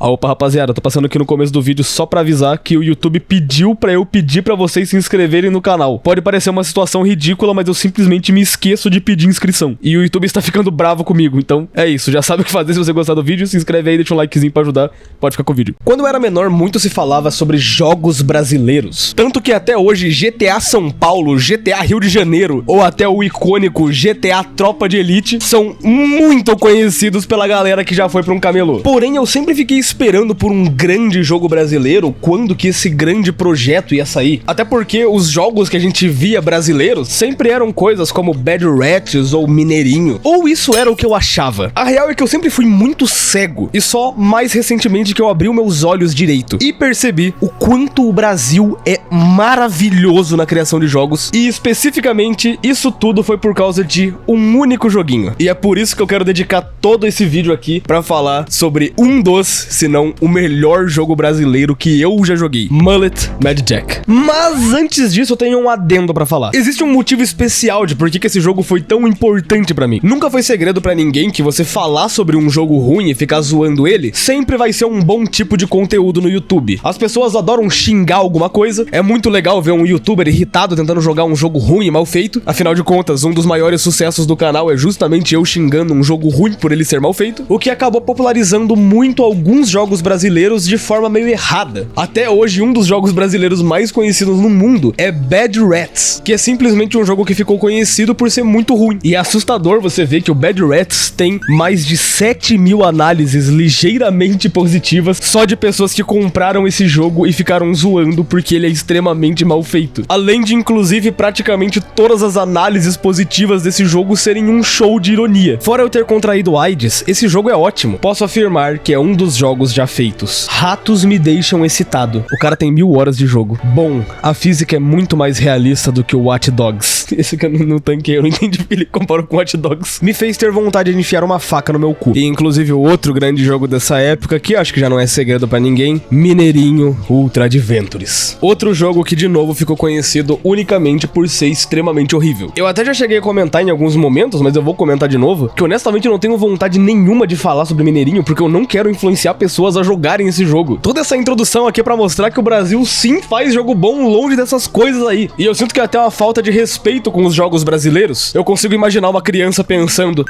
Opa, rapaziada, tô passando aqui no começo do vídeo só pra avisar que o YouTube pediu pra eu pedir pra vocês se inscreverem no canal. Pode parecer uma situação ridícula, mas eu simplesmente me esqueço de pedir inscrição. E o YouTube está ficando bravo comigo, então é isso. Já sabe o que fazer se você gostar do vídeo, se inscreve aí, deixa um likezinho pra ajudar, pode ficar com o vídeo. Quando eu era menor, muito se falava sobre jogos brasileiros. Tanto que até hoje, GTA São Paulo, GTA Rio de Janeiro, ou até o icônico GTA Tropa de Elite, são muito conhecidos pela galera que já foi pra um camelô. Porém, eu sempre fiquei esperando por um grande jogo brasileiro, quando que esse grande projeto ia sair. Até porque os jogos que a gente via brasileiros sempre eram coisas como Bad Rats ou Mineirinho. Ou isso era o que eu achava. A real é que eu sempre fui muito cego, e só mais recentemente que eu abri os meus olhos direito e percebi o quanto o Brasil é maravilhoso na criação de jogos, e especificamente isso tudo foi por causa de um único joguinho. E é por isso que eu quero dedicar todo esse vídeo aqui pra falar sobre um dos, se não o melhor jogo brasileiro que eu já joguei, Mullet Mad Jack. Mas antes disso eu tenho um adendo pra falar. Existe um motivo especial de por que esse jogo foi tão importante pra mim. Nunca foi segredo pra ninguém que você falar sobre um jogo ruim e ficar zoando ele sempre vai ser um bom tipo de conteúdo no YouTube. As pessoas adoram xingar alguma coisa, é muito legal ver um youtuber irritado tentando jogar um jogo ruim e mal feito. Afinal de contas, um dos maiores sucessos do canal é justamente eu xingando um jogo ruim por ele ser mal feito, o que acabou popularizando muito alguns jogos brasileiros de forma meio errada. Até hoje, um dos jogos brasileiros mais conhecidos no mundo é Bad Rats, que é simplesmente um jogo que ficou conhecido por ser muito ruim. E é assustador você ver que o Bad Rats tem mais de 7.000 análises ligeiramente positivas só de pessoas que compraram esse jogo e ficaram zoando porque ele é extremamente mal feito. Além de, inclusive, praticamente todas as análises positivas desse jogo serem um show de ironia. Fora eu ter contraído AIDS, esse jogo é ótimo. Posso afirmar que é um dos jogos já feitos. Ratos me deixam excitado. O cara tem 1000 horas de jogo. Bom, a física é muito mais realista do que o Watch Dogs. Esse que eu não tanquei, eu não entendi porque ele comparou com Watch Dogs. Me fez ter vontade de enfiar uma faca no meu cu. E inclusive o outro grande jogo dessa época, que acho que já não é segredo pra ninguém, Mineirinho Ultra Adventures. Outro jogo que de novo ficou conhecido unicamente por ser extremamente horrível. Eu até já cheguei a comentar em alguns momentos, mas eu vou comentar de novo, que honestamente eu não tenho vontade nenhuma de falar sobre Mineirinho, porque eu não quero influenciar pessoas a jogarem esse jogo. Toda essa introdução aqui é pra mostrar que o Brasil sim faz jogo bom longe dessas coisas aí. E eu sinto que é até uma falta de respeito com os jogos brasileiros. Eu consigo imaginar uma criança pensando,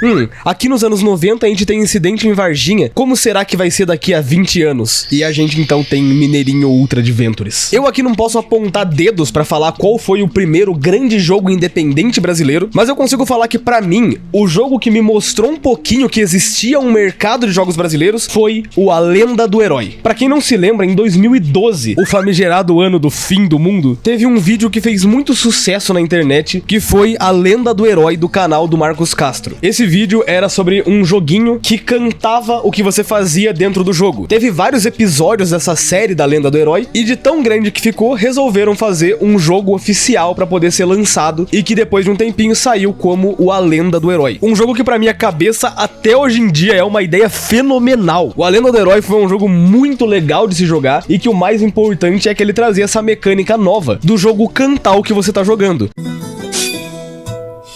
aqui nos anos 90 a gente tem incidente em Varginha, como será que vai ser daqui a 20 anos? E a gente então tem Mineirinho Ultra Adventures. Eu aqui não posso apontar dedos pra falar qual foi o primeiro grande jogo independente brasileiro, mas eu consigo falar que pra mim, o jogo que me mostrou um pouquinho que existia um mercado de jogos brasileiros foi o A Lenda do Herói. Pra quem não se lembra, em 2012, o famigerado ano do fim do mundo, teve um vídeo que fez muito sucesso na internet, que foi A Lenda do Herói do canal do Marcos Castro. Esse vídeo era sobre um joguinho que cantava o que você fazia dentro do jogo. Teve vários episódios dessa série da Lenda do Herói, e de tão grande que ficou, resolveram fazer um jogo oficial pra poder ser lançado, e que depois de um tempinho saiu como o A Lenda do Herói. Um jogo que pra minha cabeça até hoje em dia é uma ideia fenomenal. O A Lenda do Herói foi um jogo muito legal de se jogar, e que o mais importante é que ele trazia essa mecânica nova do jogo cantar o que você tá jogando.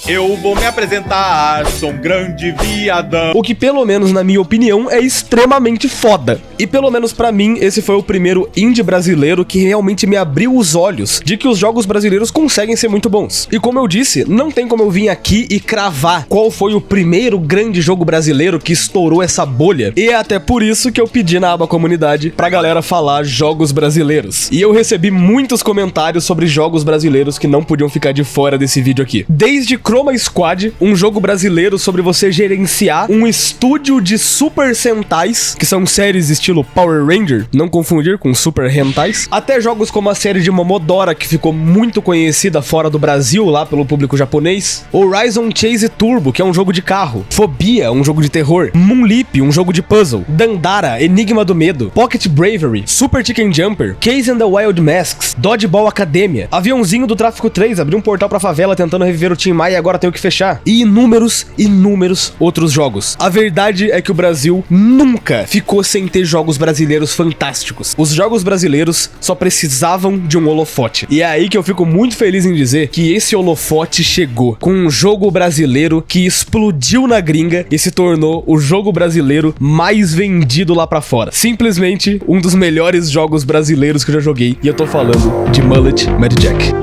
Eu vou me apresentar, sou um grande viadão. O que, pelo menos na minha opinião, é extremamente foda. E pelo menos pra mim, esse foi o primeiro indie brasileiro que realmente me abriu os olhos de que os jogos brasileiros conseguem ser muito bons. E como eu disse, não tem como eu vir aqui e cravar qual foi o primeiro grande jogo brasileiro que estourou essa bolha. E é até por isso que eu pedi na aba comunidade pra galera falar jogos brasileiros. E eu recebi muitos comentários sobre jogos brasileiros que não podiam ficar de fora desse vídeo aqui. Desde Chroma Squad, um jogo brasileiro sobre você gerenciar um estúdio de Super Sentais, que são séries estilo Power Ranger, não confundir com Super Hentais, até jogos como a série de Momodora, que ficou muito conhecida fora do Brasil, lá pelo público japonês, Horizon Chase Turbo, que é um jogo de carro, Fobia, um jogo de terror, Moonleap, um jogo de puzzle, Dandara, Enigma do Medo, Pocket Bravery, Super Chicken Jumper, Case and the Wild Masks, Dodgeball Academia, Aviãozinho do Tráfico 3, abriu um portal pra favela tentando reviver o Tim Maia agora tenho que fechar. E inúmeros outros jogos. A verdade é que o Brasil nunca ficou sem ter jogos brasileiros fantásticos. Os jogos brasileiros só precisavam de um holofote. E é aí que eu fico muito feliz em dizer que esse holofote chegou com um jogo brasileiro que explodiu na gringa e se tornou o jogo brasileiro mais vendido lá pra fora. Simplesmente um dos melhores jogos brasileiros que eu já joguei. E eu tô falando de Mullet Mad Jack.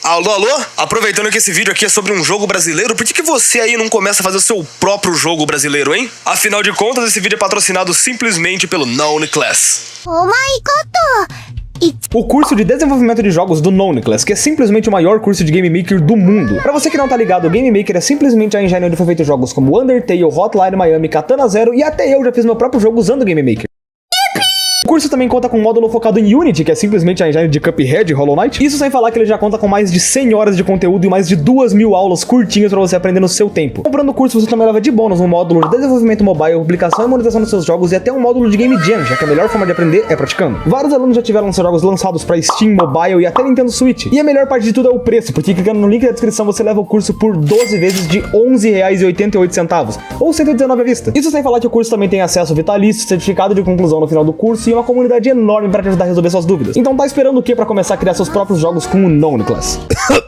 Alô? Aproveitando que esse vídeo aqui é sobre um jogo brasileiro, por que você aí não começa a fazer o seu próprio jogo brasileiro, hein? Afinal de contas, esse vídeo é patrocinado simplesmente pelo Noneclass. O curso de desenvolvimento de jogos do Noneclass, que é simplesmente o maior curso de Game Maker do mundo. Pra você que não tá ligado, o Game Maker é simplesmente a engine onde foi feito jogos como Undertale, Hotline Miami, Katana Zero e até eu já fiz meu próprio jogo usando o Game Maker. O curso também conta com um módulo focado em Unity, que é simplesmente a engine de Cuphead e Hollow Knight. Isso sem falar que ele já conta com mais de 100 horas de conteúdo e mais de 2.000 aulas curtinhas pra você aprender no seu tempo. Comprando o curso, você também leva de bônus um módulo de desenvolvimento mobile, publicação e monetização dos seus jogos e até um módulo de Game Jam, já que a melhor forma de aprender é praticando. Vários alunos já tiveram seus jogos lançados pra Steam, Mobile e até Nintendo Switch. E a melhor parte de tudo é o preço, porque clicando no link da descrição você leva o curso por 12 vezes de R$11,88, ou R$119 à vista. Isso sem falar que o curso também tem acesso vitalício, certificado de conclusão no final do curso e uma comunidade enorme pra te ajudar a resolver suas dúvidas. Então tá esperando o que pra começar a criar seus próprios jogos com o Noneclass?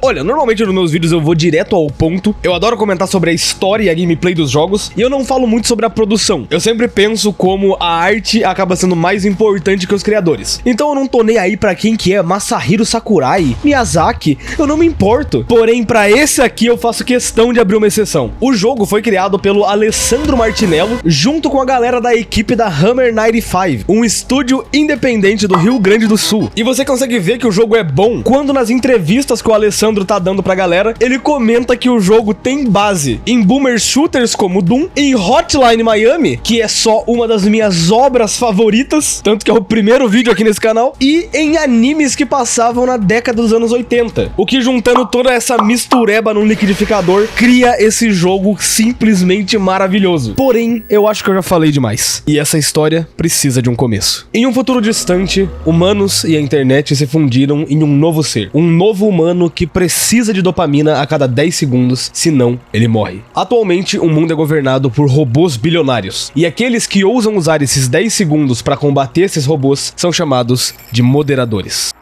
Olha, normalmente nos meus vídeos eu vou direto ao ponto. Eu adoro comentar sobre a história e a gameplay dos jogos, e eu não falo muito sobre a produção. Eu sempre penso como a arte acaba sendo mais importante que os criadores. Então eu não tô nem aí pra quem que é Masahiro Sakurai, Miyazaki, eu não me importo. Porém, pra esse aqui eu faço questão de abrir uma exceção. O jogo foi criado pelo Alessandro Martinello, junto com a galera da equipe da Hammer 95, um estúdio independente do Rio Grande do Sul. E você consegue ver que o jogo é bom quando nas entrevistas que o Alessandro tá dando pra galera, ele comenta que o jogo tem base em boomer shooters como Doom, em Hotline Miami, que é só uma das minhas obras favoritas, tanto que é o primeiro vídeo aqui nesse canal, e em animes que passavam na década dos anos 80. O que, juntando toda essa mistureba num liquidificador, cria esse jogo simplesmente maravilhoso. Porém, eu acho que eu já falei demais. E essa história precisa de um começo. Em um futuro distante, humanos e a internet se fundiram em um novo ser. Um novo humano que precisa de dopamina a cada 10 segundos, senão ele morre. Atualmente, o mundo é governado por robôs bilionários. E aqueles que ousam usar esses 10 segundos para combater esses robôs são chamados de moderadores.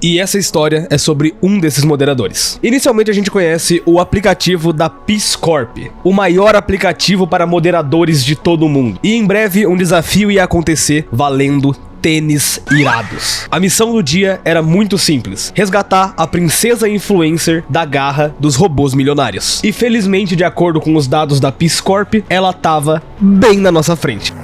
E essa história é sobre um desses moderadores. Inicialmente a gente conhece o aplicativo da Peace Corp, o maior aplicativo para moderadores de todo o mundo. E em breve um desafio ia acontecer valendo tênis irados. A missão do dia era muito simples: resgatar a princesa influencer da garra dos robôs milionários. E felizmente, de acordo com os dados da Peace Corp, ela tava bem na nossa frente.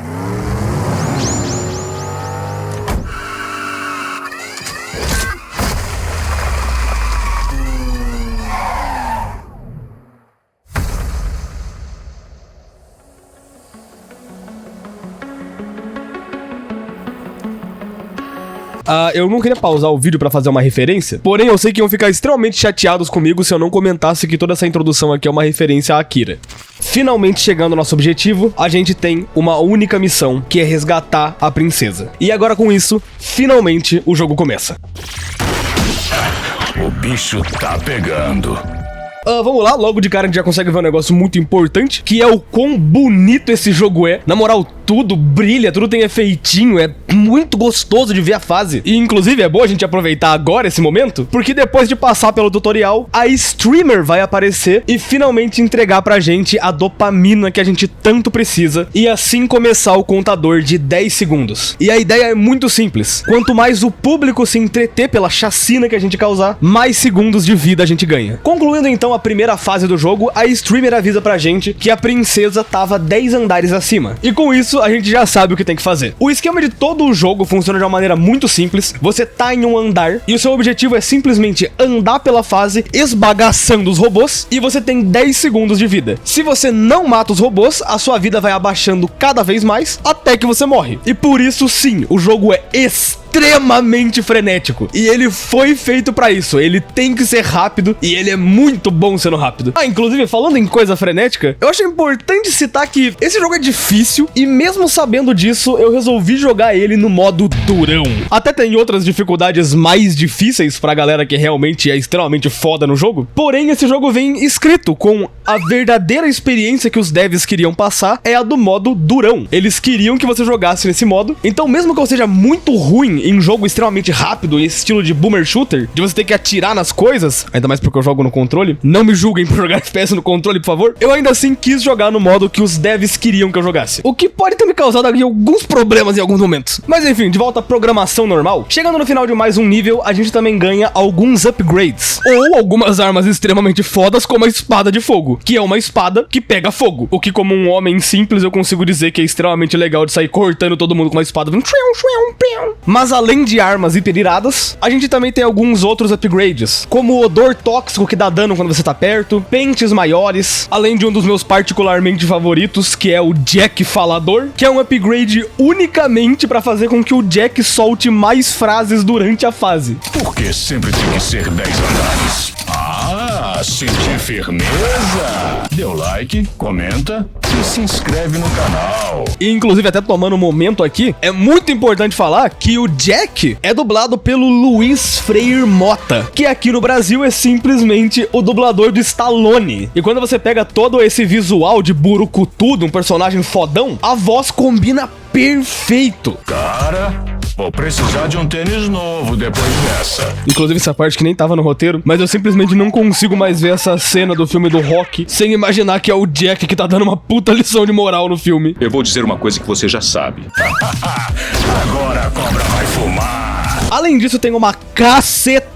Eu não queria pausar o vídeo pra fazer uma referência, porém eu sei que iam ficar extremamente chateados comigo se eu não comentasse que toda essa introdução aqui é uma referência a Akira. Finalmente chegando ao nosso objetivo, a gente tem uma única missão, que é resgatar a princesa. E agora com isso, finalmente o jogo começa. O bicho tá pegando. Vamos lá, logo de cara a gente já consegue ver um negócio muito importante, que é o quão bonito esse jogo é. Na moral, tudo brilha, tudo tem efeitinho, é muito gostoso de ver a fase. E inclusive é bom a gente aproveitar agora esse momento, porque depois de passar pelo tutorial, a streamer vai aparecer e finalmente entregar pra gente a dopamina que a gente tanto precisa, e assim começar o contador de 10 segundos. E a ideia é muito simples: quanto mais o público se entreter pela chacina que a gente causar, mais segundos de vida a gente ganha. Concluindo então a primeira fase do jogo, a streamer avisa pra gente que a princesa tava 10 andares acima. E com isso, a gente já sabe o que tem que fazer. O esquema de todo o jogo funciona de uma maneira muito simples. Você tá em um andar e o seu objetivo é simplesmente andar pela fase esbagaçando os robôs, e você tem 10 segundos de vida. Se você não mata os robôs, a sua vida vai abaixando cada vez mais até que você morre. E por isso sim, o jogo é extremamente extremamente frenético. E ele foi feito pra isso. Ele tem que ser rápido e ele é muito bom sendo rápido. Inclusive, falando em coisa frenética, eu acho importante citar que esse jogo é difícil e mesmo sabendo disso, eu resolvi jogar ele no modo durão. Até tem outras dificuldades mais difíceis pra galera que realmente é extremamente foda no jogo. Porém, esse jogo vem escrito com a verdadeira experiência que os devs queriam passar é a do modo durão. Eles queriam que você jogasse nesse modo. Então, mesmo que eu seja muito ruim em jogo extremamente rápido, esse estilo de boomer shooter, de você ter que atirar nas coisas, ainda mais porque eu jogo no controle, não me julguem por jogar FPS no controle, por favor, eu ainda assim quis jogar no modo que os devs queriam que eu jogasse. O que pode ter me causado aqui alguns problemas em alguns momentos. Mas enfim, de volta à programação normal. Chegando no final de mais um nível, a gente também ganha alguns upgrades. Ou algumas armas extremamente fodas, como a espada de fogo, que é uma espada que pega fogo. O que, como um homem simples, eu consigo dizer que é extremamente legal de sair cortando todo mundo com uma espada. Mas além de armas hiperiradas, a gente também tem alguns outros upgrades, como o odor tóxico que dá dano quando você tá perto, pentes maiores, além de um dos meus particularmente favoritos, que é o Jack Falador, que é um upgrade unicamente pra fazer com que o Jack solte mais frases durante a fase. Porque sempre tem que ser 10 andares. Sentir firmeza? Dê o like, comenta e se inscreve no canal. E inclusive, até tomando um momento aqui, é muito importante falar que o Jack é dublado pelo Luiz Freire Mota, que aqui no Brasil é simplesmente o dublador do Stallone. E quando você pega todo esse visual de burucutudo, um personagem fodão, a voz combina perfeito. Cara, vou precisar de um tênis novo depois dessa. Inclusive essa parte que nem tava no roteiro, mas eu simplesmente não consigo mais ver essa cena do filme do Rock sem imaginar que é o Jack que tá dando uma puta lição de moral no filme. Eu vou dizer uma coisa que você já sabe. Agora a cobra vai fumar. Além disso, tem uma cacetada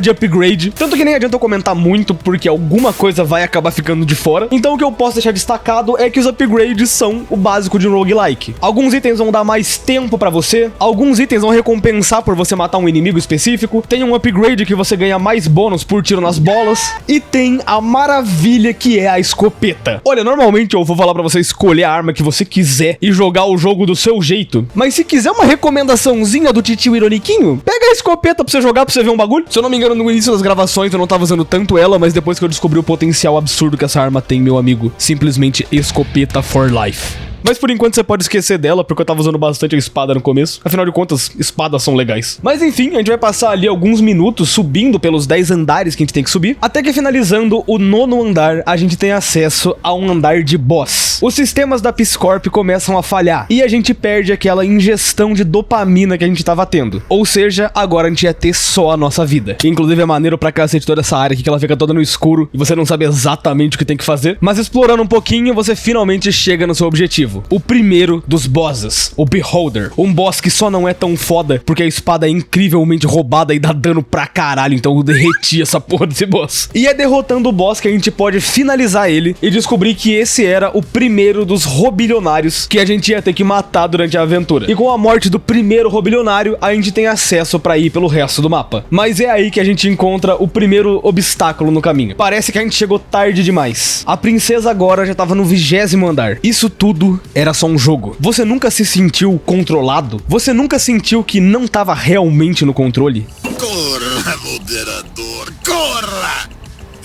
de upgrade, tanto que nem adianta eu comentar muito, porque alguma coisa vai acabar ficando de fora. Então o que eu posso deixar destacado é que os upgrades são o básico de um roguelike. Alguns itens vão dar mais tempo pra você, alguns itens vão recompensar por você matar um inimigo específico, tem um upgrade que você ganha mais bônus por tiro nas bolas, e tem a maravilha que é a escopeta. Olha, normalmente eu vou falar pra você escolher a arma que você quiser e jogar o jogo do seu jeito, mas se quiser uma recomendaçãozinha do titio Ironiquinho, pega a escopeta pra você jogar, pra você ver um bagulho. Se eu não me engano, no início das gravações eu não tava usando tanto ela, mas depois que eu descobri o potencial absurdo que essa arma tem, meu amigo, simplesmente escopeta for life. Mas por enquanto você pode esquecer dela, porque eu tava usando bastante a espada no começo. Afinal de contas, espadas são legais. Mas enfim, a gente vai passar ali alguns minutos subindo pelos 10 andares que a gente tem que subir, até que finalizando o 9º andar, a gente tem acesso a um andar de boss. Os sistemas da Piscorp começam a falhar, e a gente perde aquela ingestão de dopamina que a gente tava tendo. Ou seja, agora a gente ia ter só a nossa vida. Inclusive é maneiro pra cacete toda essa área aqui, que ela fica toda no escuro, e você não sabe exatamente o que tem que fazer. Mas explorando um pouquinho, você finalmente chega no seu objetivo. O primeiro dos bosses, o Beholder. Um boss que só não é tão foda porque a espada é incrivelmente roubada e dá dano pra caralho, então eu derreti essa porra desse boss. E é derrotando o boss que a gente pode finalizar ele e descobrir que esse era o primeiro dos robilionários que a gente ia ter que matar durante a aventura. E com a morte do primeiro robilionário, a gente tem acesso pra ir pelo resto do mapa. Mas é aí que a gente encontra o primeiro obstáculo no caminho. Parece que a gente chegou tarde demais. A princesa agora já tava no 20º andar. Isso tudo era só um jogo. Você nunca se sentiu controlado? Você nunca sentiu que não tava realmente no controle? Corra, moderador, corra!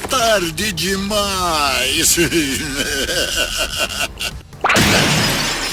Tarde demais!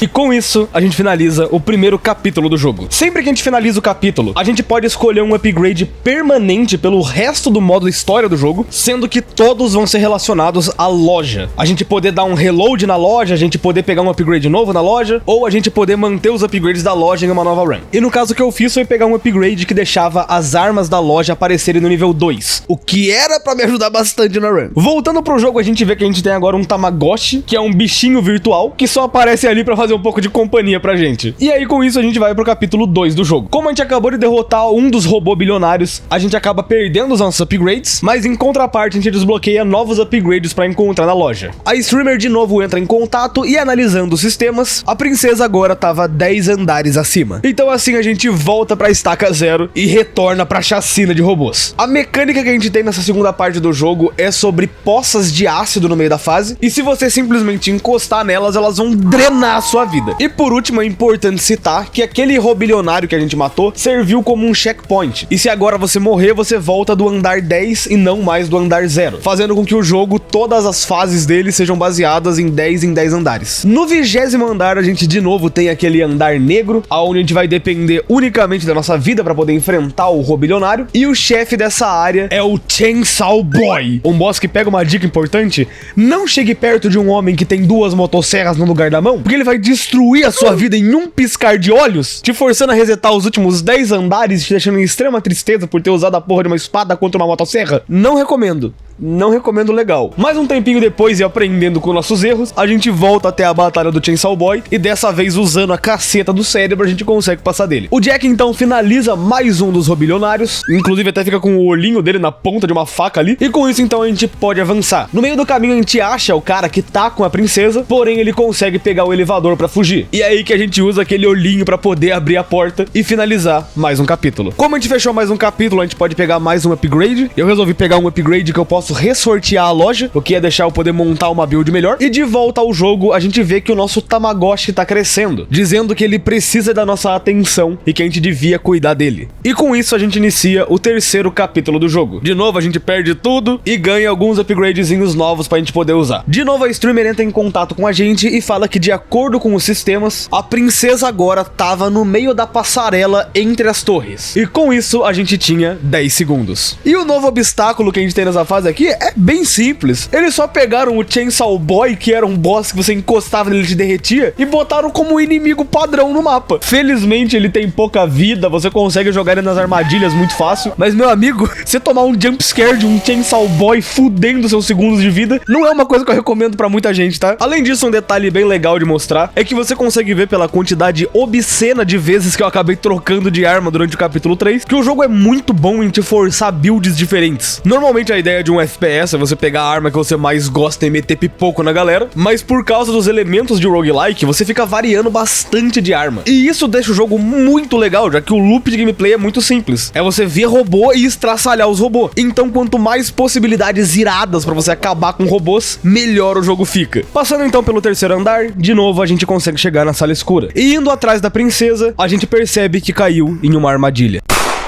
E com isso, a gente finaliza o primeiro capítulo do jogo. Sempre que a gente finaliza o capítulo, a gente pode escolher um upgrade permanente pelo resto do modo história do jogo, sendo que todos vão ser relacionados à loja. A gente poder dar um reload na loja, a gente poder pegar um upgrade novo na loja, ou a gente poder manter os upgrades da loja em uma nova run. E no caso que eu fiz foi pegar um upgrade que deixava as armas da loja aparecerem no nível 2, o que era pra me ajudar bastante na run. Voltando pro jogo, a gente vê que a gente tem agora um Tamagotchi, que é um bichinho virtual, que só aparece ali pra fazer um pouco de companhia pra gente. E aí com isso a gente vai pro capítulo 2 do jogo. Como a gente acabou de derrotar um dos robôs bilionários, a gente acaba perdendo os nossos upgrades, mas em contraparte a gente desbloqueia novos upgrades pra encontrar na loja. A streamer de novo entra em contato e analisando os sistemas, a princesa agora tava 10 andares acima. Então assim a gente volta pra estaca 0 e retorna pra chacina de robôs. A mecânica que a gente tem nessa segunda parte do jogo é sobre poças de ácido no meio da fase, e se você simplesmente encostar nelas, elas vão drenar a sua uma vida. E por último, é importante citar que aquele robilionário que a gente matou serviu como um checkpoint. E se agora você morrer, você volta do andar 10 e não mais do andar 0, fazendo com que o jogo, todas as fases dele sejam baseadas em 10 andares. No 20º andar, a gente de novo tem aquele andar negro, onde a gente vai depender unicamente da nossa vida para poder enfrentar o robilionário. E o chefe dessa área é o Chainsaw Boy, um boss que pega uma dica importante: não chegue perto de um homem que tem 2 motosserras no lugar da mão, porque ele vai destruir a sua vida em um piscar de olhos, te forçando a resetar os últimos 10 andares, te deixando em extrema tristeza por ter usado a porra de uma espada contra uma motosserra. Não recomendo. Não recomendo legal. Mais um tempinho depois e aprendendo com nossos erros, a gente volta até a batalha do Chainsaw Boy e dessa vez usando a caceta do cérebro a gente consegue passar dele. O Jack então finaliza mais um dos robilionários, inclusive até fica com o olhinho dele na ponta de uma faca ali, e com isso então a gente pode avançar. No meio do caminho a gente acha o cara que tá com a princesa, porém ele consegue pegar o elevador pra fugir. E é aí que a gente usa aquele olhinho pra poder abrir a porta e finalizar mais um capítulo. Como a gente fechou mais um capítulo, a gente pode pegar mais um upgrade. Eu resolvi pegar um upgrade que eu posso ressortear a loja, o que ia deixar eu poder montar uma build melhor. E de volta ao jogo, a gente vê que o nosso Tamagotchi tá crescendo, dizendo que ele precisa da nossa atenção e que a gente devia cuidar dele. E com isso a gente inicia o 3º capítulo do jogo. De novo a gente perde tudo e ganha alguns upgradezinhos novos pra gente poder usar. De novo a streamer entra em contato com a gente e fala que de acordo com os sistemas, a princesa agora tava no meio da passarela entre as torres. E com isso a gente tinha 10 segundos. E o novo obstáculo que a gente tem nessa fase aqui é bem simples. Eles só pegaram o Chainsaw Boy, que era um boss que você encostava nele e te derretia, e botaram como inimigo padrão no mapa. Felizmente ele tem pouca vida, você consegue jogar ele nas armadilhas muito fácil, mas meu amigo, você tomar um jumpscare de um Chainsaw Boy fudendo seus segundos de vida, não é uma coisa que eu recomendo pra muita gente, tá? Além disso, um detalhe bem legal de mostrar é que você consegue ver pela quantidade obscena de vezes que eu acabei trocando de arma durante o capítulo 3, que o jogo é muito bom em te forçar builds diferentes. Normalmente a ideia de um FPS é você pegar a arma que você mais gosta e meter pipoco na galera, mas por causa dos elementos de roguelike, você fica variando bastante de arma. E isso deixa o jogo muito legal, já que o loop de gameplay é muito simples. É você ver robô e estraçalhar os robôs. Então quanto mais possibilidades iradas pra você acabar com robôs, melhor o jogo fica. Passando então pelo 3º andar, de novo a gente consegue chegar na sala escura. E indo atrás da princesa, a gente percebe que caiu em uma armadilha.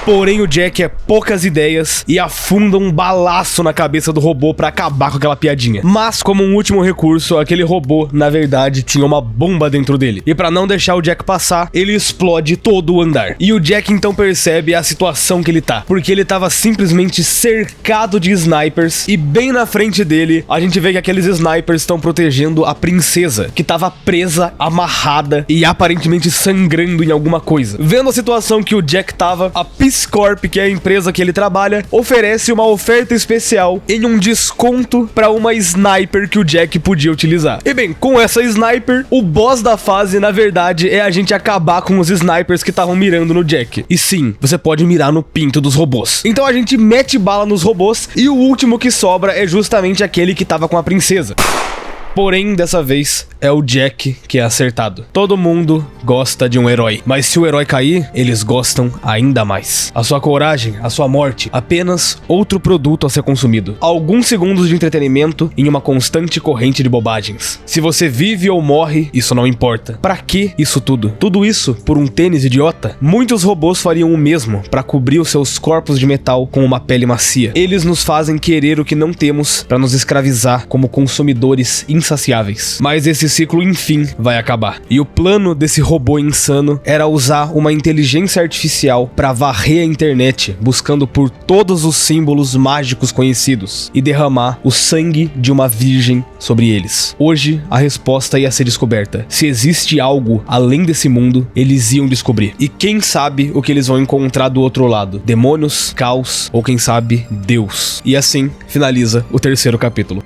Porém, o Jack é poucas ideias e afunda um balaço na cabeça do robô pra acabar com aquela piadinha. Mas, como um último recurso, aquele robô, na verdade, tinha uma bomba dentro dele. E pra não deixar o Jack passar, ele explode todo o andar. E o Jack então percebe a situação que ele tá, porque ele tava simplesmente cercado de snipers e bem na frente dele, a gente vê que aqueles snipers estão protegendo a princesa, que tava presa, amarrada e aparentemente sangrando em alguma coisa. Vendo a situação que o Jack tava, a Peace Corp, que é a empresa que ele trabalha, oferece uma oferta especial em um desconto para uma sniper que o Jack podia utilizar. E bem, com essa sniper, o boss da fase, na verdade, é a gente acabar com os snipers que estavam mirando no Jack. E sim, você pode mirar no pinto dos robôs. Então a gente mete bala nos robôs e o último que sobra é justamente aquele que tava com a princesa. Porém, dessa vez, é o Jack que é acertado. Todo mundo gosta de um herói, mas se o herói cair, eles gostam ainda mais. A sua coragem, a sua morte, apenas outro produto a ser consumido. Alguns segundos de entretenimento em uma constante corrente de bobagens. Se você vive ou morre, isso não importa. Pra que isso tudo? Tudo isso por um tênis idiota? Muitos robôs fariam o mesmo pra cobrir os seus corpos de metal com uma pele macia. Eles nos fazem querer o que não temos pra nos escravizar como consumidores insaciáveis. Mas esse ciclo, enfim, vai acabar. E o plano desse robô insano era usar uma inteligência artificial para varrer a internet, buscando por todos os símbolos mágicos conhecidos e derramar o sangue de uma virgem sobre eles. Hoje, a resposta ia ser descoberta. Se existe algo além desse mundo, eles iam descobrir. E quem sabe o que eles vão encontrar do outro lado? Demônios, caos ou quem sabe, Deus. E assim finaliza o 3º capítulo.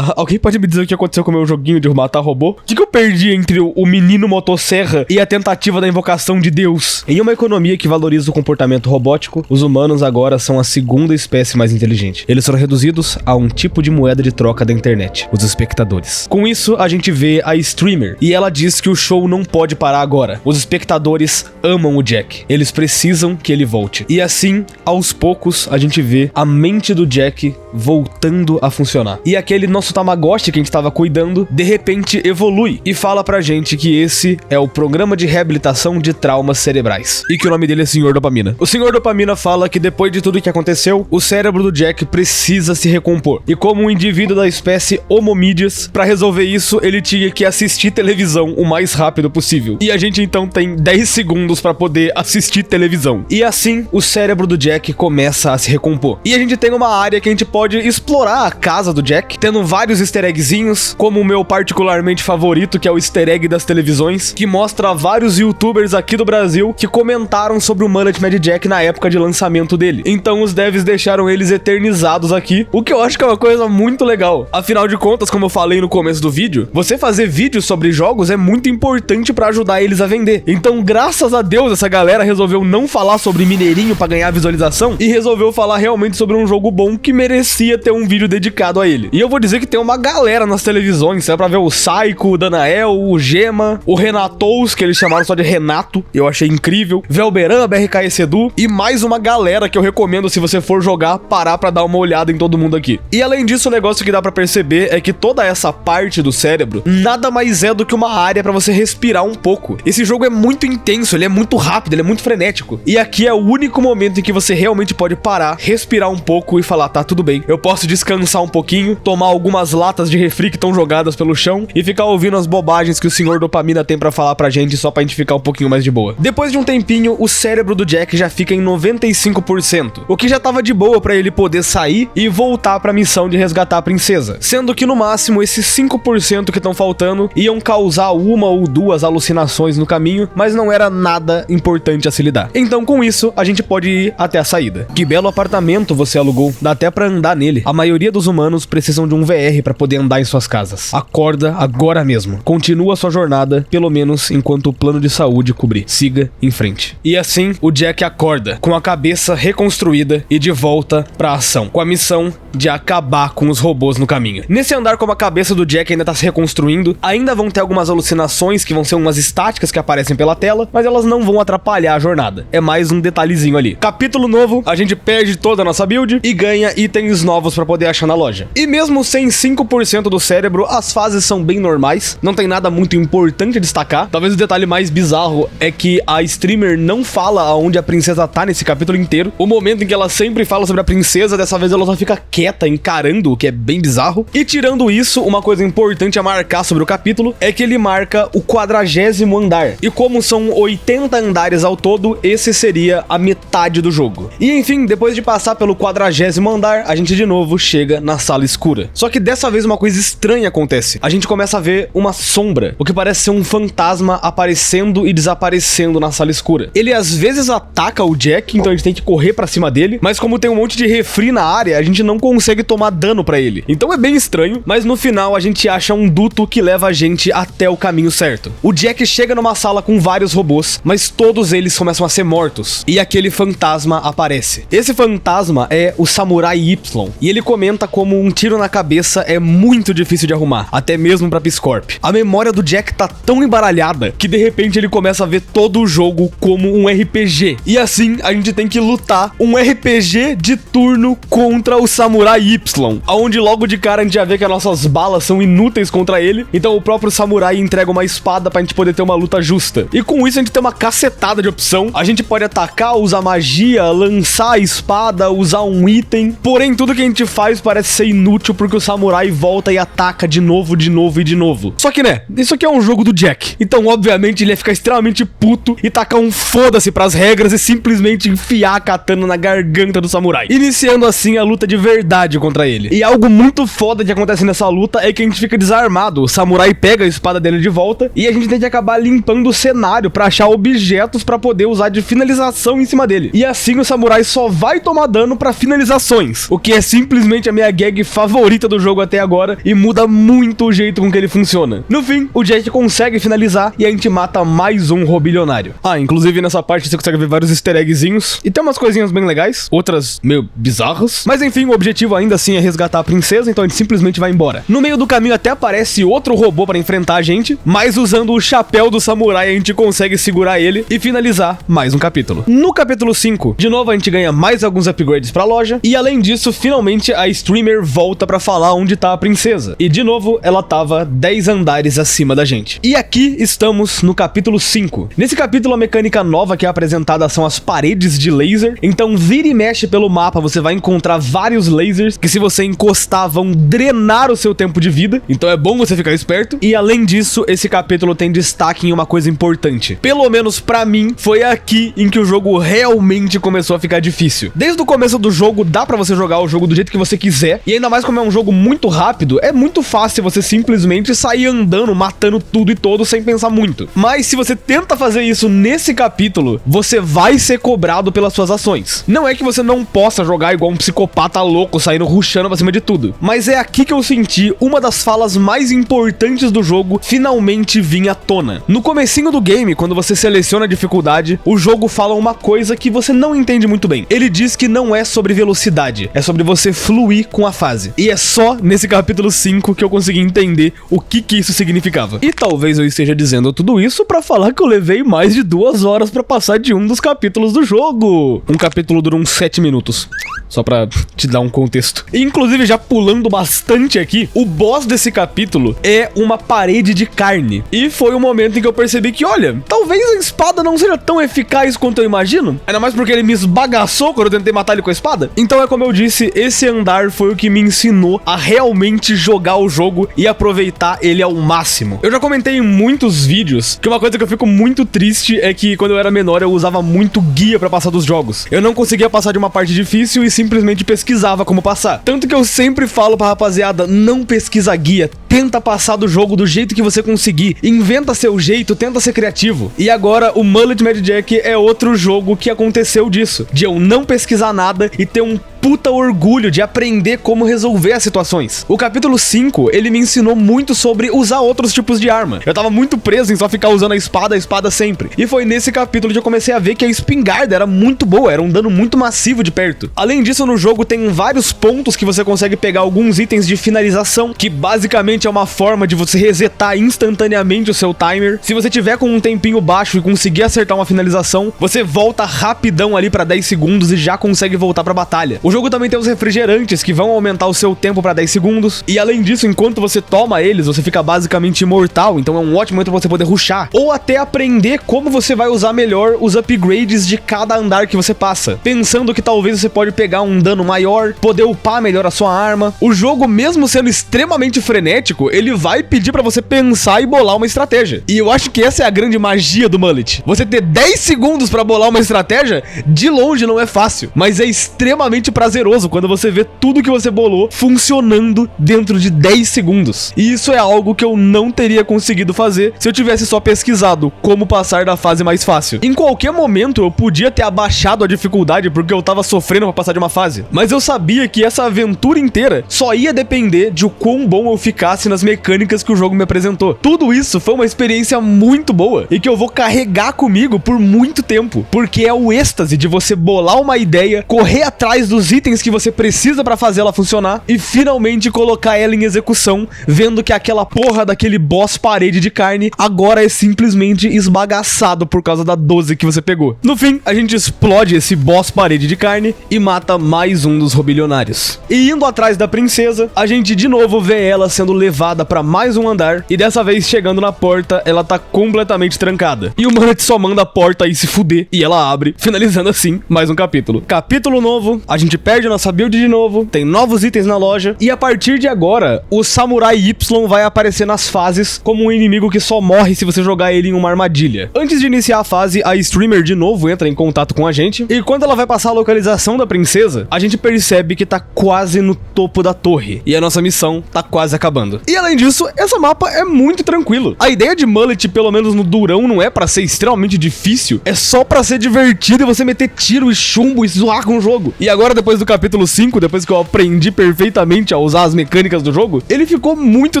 Alguém pode me dizer o que aconteceu com o meu joguinho de matar robô? O que eu perdi entre o menino motosserra e a tentativa da invocação de Deus? Em uma economia que valoriza o comportamento robótico, os humanos agora são a segunda espécie mais inteligente. Eles foram reduzidos a um tipo de moeda de troca da internet, os espectadores. Com isso, a gente vê a streamer, e ela diz que o show não pode parar agora. Os espectadores amam o Jack. Eles precisam que ele volte. E assim, aos poucos, a gente vê a mente do Jack voltando a funcionar. E aquele aquele nosso Tamagotchi que a gente tava cuidando, de repente evolui e fala pra gente que esse é o Programa de Reabilitação de Traumas Cerebrais. E que o nome dele é Sr. Dopamina. O Sr. Dopamina fala que depois de tudo que aconteceu, o cérebro do Jack precisa se recompor. E como um indivíduo da espécie Homomídeas, pra resolver isso, ele tinha que assistir televisão o mais rápido possível. E a gente então tem 10 segundos pra poder assistir televisão. E assim, o cérebro do Jack começa a se recompor. E a gente tem uma área que a gente pode explorar a casa do Jack, tendo vários easter eggzinhos, como o meu particularmente favorito, que é o easter egg das televisões, que mostra vários youtubers aqui do Brasil que comentaram sobre o Mullet Mad Jack na época de lançamento dele. Então os devs deixaram eles eternizados aqui, o que eu acho que é uma coisa muito legal. Afinal de contas, como eu falei no começo do vídeo, você fazer vídeos sobre jogos é muito importante pra ajudar eles a vender. Então, graças a Deus, essa galera resolveu não falar sobre Mineirinho pra ganhar visualização e resolveu falar realmente sobre um jogo bom que merecia ter um vídeo dedicado a ele. E eu vou dizer que tem uma galera nas televisões, dá pra ver o Saiko, o Danael, o Gema, o Renatos, que eles chamaram só de Renato, eu achei incrível, Velberan, BRK Sedu e mais uma galera que eu recomendo, se você for jogar, parar pra dar uma olhada em todo mundo aqui. E além disso, o negócio que dá pra perceber é que toda essa parte do cérebro nada mais é do que uma área pra você respirar um pouco. Esse jogo é muito intenso, ele é muito rápido, ele é muito frenético. E aqui é o único momento em que você realmente pode parar, respirar um pouco e falar, tá, tudo bem, eu posso descansar um pouquinho, tomar algumas latas de refri que estão jogadas pelo chão e ficar ouvindo as bobagens que o Sr. Dopamina tem pra falar pra gente, só pra gente ficar um pouquinho mais de boa. Depois de um tempinho, o cérebro do Jack já fica em 95%, o que já tava de boa pra ele poder sair e voltar pra missão de resgatar a princesa, sendo que no máximo esses 5% que estão faltando iam causar uma ou duas alucinações no caminho, mas não era nada importante a se lidar. Então com isso, a gente pode ir até a saída. Que belo apartamento você alugou, dá até pra andar nele. A maioria dos humanos precisam de um VR pra poder andar em suas casas. Acorda agora mesmo. Continua sua jornada, pelo menos enquanto o plano de saúde cobrir. Siga em frente. E assim, o Jack acorda, com a cabeça reconstruída e de volta pra ação, com a missão de acabar com os robôs no caminho. Nesse andar, como a cabeça do Jack ainda tá se reconstruindo, ainda vão ter algumas alucinações que vão ser umas estáticas que aparecem pela tela, mas elas não vão atrapalhar a jornada. É mais um detalhezinho ali. Capítulo novo, a gente perde toda a nossa build e ganha itens novos pra poder achar na loja. E mesmo sem 5% do cérebro, as fases são bem normais, não tem nada muito importante a destacar. Talvez o detalhe mais bizarro é que a streamer não fala aonde a princesa tá nesse capítulo inteiro. O momento em que ela sempre fala sobre a princesa, dessa vez ela só fica quieta, encarando, o que é bem bizarro. E tirando isso, uma coisa importante a marcar sobre o capítulo é que ele marca o 40º andar. E como são 80 andares ao todo, esse seria a metade do jogo. E enfim, depois de passar pelo 40º andar, a gente de novo chega na sala escura. Só que dessa vez uma coisa estranha acontece. A gente começa a ver uma sombra, o que parece ser um fantasma aparecendo e desaparecendo na sala escura. Ele às vezes ataca o Jack, então a gente tem que correr pra cima dele, mas como tem um monte de refri na área, a gente não consegue tomar dano pra ele. Então é bem estranho, mas no final a gente acha um duto que leva a gente até o caminho certo. O Jack chega numa sala com vários robôs, mas todos eles começam a ser mortos, e aquele fantasma aparece. Esse fantasma é o Samurai Y, e ele comenta como um tiro na cabeça é muito difícil de arrumar, até mesmo pra Piscorp. A memória do Jack tá tão embaralhada que de repente ele começa a ver todo o jogo como um RPG. E assim a gente tem que lutar um RPG de turno contra o Samurai Y, onde logo de cara a gente já vê que as nossas balas são inúteis contra ele, então o próprio Samurai entrega uma espada pra gente poder ter uma luta justa. E com isso a gente tem uma cacetada de opção. A gente pode atacar, usar magia, lançar a espada, usar um item, porém tudo que a gente faz parece ser inútil porque o Samurai volta e ataca de novo e de novo. Só que né, isso aqui é um jogo do Jack, então obviamente ele ia ficar extremamente puto e tacar um foda-se pras regras e simplesmente enfiar a katana na garganta do Samurai, iniciando assim a luta de verdade contra ele. E algo muito foda que acontece nessa luta é que a gente fica desarmado, o Samurai pega a espada dele de volta e a gente tem que acabar limpando o cenário pra achar objetos pra poder usar de finalização em cima dele. E assim o Samurai só vai tomar dano pra finalizações, o que é simplesmente a minha gag favorita do jogo até agora e muda muito o jeito com que ele funciona. No fim, o Jack consegue finalizar e a gente mata mais um robilionário. Ah, inclusive nessa parte você consegue ver vários easter eggzinhos e tem umas coisinhas bem legais, outras meio bizarras, mas enfim, o objetivo ainda assim é resgatar a princesa, então a gente simplesmente vai embora. No meio do caminho até aparece outro robô pra enfrentar a gente, mas usando o chapéu do Samurai a gente consegue segurar ele e finalizar mais um capítulo. No capítulo 5, de novo a gente ganha mais alguns upgrades pra loja e além disso, finalmente a streamer volta pra falar onde tá a princesa. E de novo, ela tava 10 andares acima da gente. E aqui estamos no capítulo 5. Nesse capítulo, a mecânica nova que é apresentada são as paredes de laser. Então vira e mexe pelo mapa, você vai encontrar vários lasers que, se você encostar, vão drenar o seu tempo de vida. Então é bom você ficar esperto. E além disso, esse capítulo tem destaque em uma coisa importante. Pelo menos pra mim, foi aqui em que o jogo realmente começou a ficar difícil. Desde o começo do jogo, dá pra você jogar o jogo do jeito que você quiser. E ainda mais como é um jogo muito rápido, é muito fácil você simplesmente sair andando, matando tudo e todos sem pensar muito. Mas se você tenta fazer isso nesse capítulo, você vai ser cobrado pelas suas ações. Não é que você não possa jogar igual um psicopata louco, saindo rushando pra cima de tudo. Mas é aqui que eu senti uma das falas mais importantes do jogo finalmente vir à tona. No comecinho do game, quando você seleciona a dificuldade, o jogo fala uma coisa que você não entende muito bem. Ele diz que não é sobre velocidade, é sobre você fluir com a fase. E é só nesse capítulo 5 que eu consegui entender o que isso significava. E talvez eu esteja dizendo tudo isso pra falar que eu levei mais de 2 horas pra passar de um dos capítulos do jogo. Um capítulo dura uns 7 minutos. Só pra te dar um contexto. E, inclusive, já pulando bastante aqui, o boss desse capítulo é uma parede de carne. E foi o momento em que eu percebi que, olha, talvez a espada não seja tão eficaz quanto eu imagino. Ainda mais porque ele me esbagaçou quando eu tentei matar ele com a espada. Então é como eu disse, esse andar foi o que me ensinou a realmente jogar o jogo e aproveitar ele ao máximo. Eu já comentei em muitos vídeos que uma coisa que eu fico muito triste é que quando eu era menor eu usava muito guia pra passar dos jogos. Eu não conseguia passar de uma parte difícil e simplesmente pesquisava como passar. Tanto que eu sempre falo pra rapaziada, não pesquisa guia, tenta passar do jogo do jeito que você conseguir, inventa seu jeito, tenta ser criativo. E agora o Mullet Mad Jack é outro jogo que aconteceu disso, de eu não pesquisar nada e ter um puta orgulho de aprender como resolver as situações. O capítulo 5, ele me ensinou muito sobre usar outros tipos de arma. Eu tava muito preso em só ficar usando a espada sempre. E foi nesse capítulo que eu comecei a ver que a espingarda era muito boa, era um dano muito massivo de perto. Além disso, no jogo tem vários pontos que você consegue pegar alguns itens de finalização, que basicamente é uma forma de você resetar instantaneamente o seu timer. Se você tiver com um tempinho baixo e conseguir acertar uma finalização, você volta rapidão ali pra 10 segundos e já consegue voltar pra batalha. O jogo também tem os refrigerantes que vão aumentar o seu tempo pra 10 segundos. E além disso, enquanto você toma eles, você fica basicamente imortal. Então é um ótimo momento pra você poder rushar. Ou até aprender como você vai usar melhor os upgrades de cada andar que você passa. Pensando que talvez você pode pegar um dano maior, poder upar melhor a sua arma. O jogo, mesmo sendo extremamente frenético, ele vai pedir pra você pensar e bolar uma estratégia. E eu acho que essa é a grande magia do Mullet. Você ter 10 segundos pra bolar uma estratégia, de longe não é fácil, mas é extremamente prazeroso quando você vê tudo que você bolou funcionando dentro de 10 segundos. E isso é algo que eu não teria conseguido fazer se eu tivesse só pesquisado como passar da fase mais fácil. Em qualquer momento eu podia ter abaixado a dificuldade porque eu tava sofrendo pra passar de uma fase, mas eu sabia que essa aventura inteira só ia depender de o quão bom eu ficasse nas mecânicas que o jogo me apresentou. Tudo isso foi uma experiência muito boa e que eu vou carregar comigo por muito tempo, porque é o êxtase de você bolar uma ideia, correr atrás dos itens que você precisa pra fazer ela funcionar e finalmente colocar ela em execução, vendo que aquela porra daquele boss parede de carne agora é simplesmente esbagaçado por causa da 12 que você pegou. No fim, a gente explode esse boss parede de carne e mata mais um dos robilionários. E indo atrás da princesa, a gente de novo vê ela sendo levada pra mais um andar e dessa vez chegando na porta, ela tá completamente trancada. E o Mullet só manda a porta aí se fuder e ela abre, finalizando assim mais um capítulo. Capítulo novo, a gente perde nossa build de novo, tem novos itens na loja e a partir de agora, o Samurai Y vai aparecer nas fases como um inimigo que só morre se você jogar ele em uma armadilha. Antes de iniciar a fase, a streamer de novo entra em contato com a gente e quando ela vai passar a localização da princesa, a gente percebe que tá quase no topo da torre e a nossa missão tá quase acabando. E além disso, essa mapa é muito tranquilo. A ideia de Mullet, pelo menos no durão, não é pra ser extremamente difícil, é só pra ser divertido e você meter tiro e chumbo e zoar com o jogo. E agora, depois do capítulo 5, depois que eu aprendi perfeitamente a usar as mecânicas do jogo, ele ficou muito